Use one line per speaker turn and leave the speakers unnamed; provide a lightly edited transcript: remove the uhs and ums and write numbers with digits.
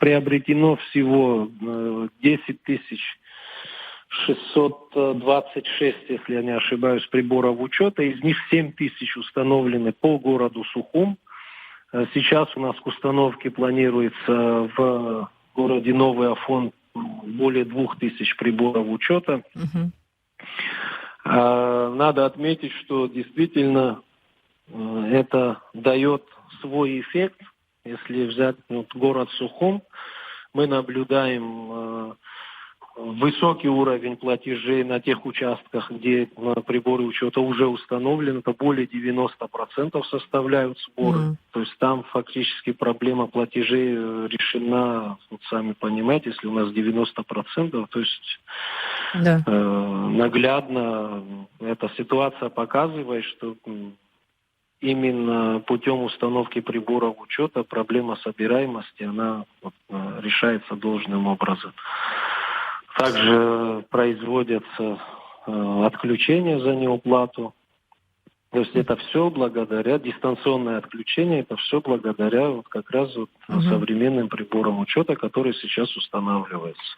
приобретено всего 10 626, если я не ошибаюсь, приборов учета. Из них 7 тысяч установлены по городу Сухум. Сейчас у нас к установке планируется в городе Новый Афон более 2000 приборов учета. Надо отметить, что действительно это дает свой эффект. Если взять город Сухум, мы наблюдаем высокий уровень платежей на тех участках, где приборы учета уже установлены. Это более 90% составляют сборы. То есть там фактически проблема платежей решена, сами понимаете, если у нас 90%, то есть наглядно эта ситуация показывает, что именно путем установки приборов учета проблема собираемости, она решается должным образом. Также производятся отключения за неуплату. То есть это все благодаря, дистанционное отключение, это все благодаря как раз современным приборам учета, которые сейчас устанавливаются.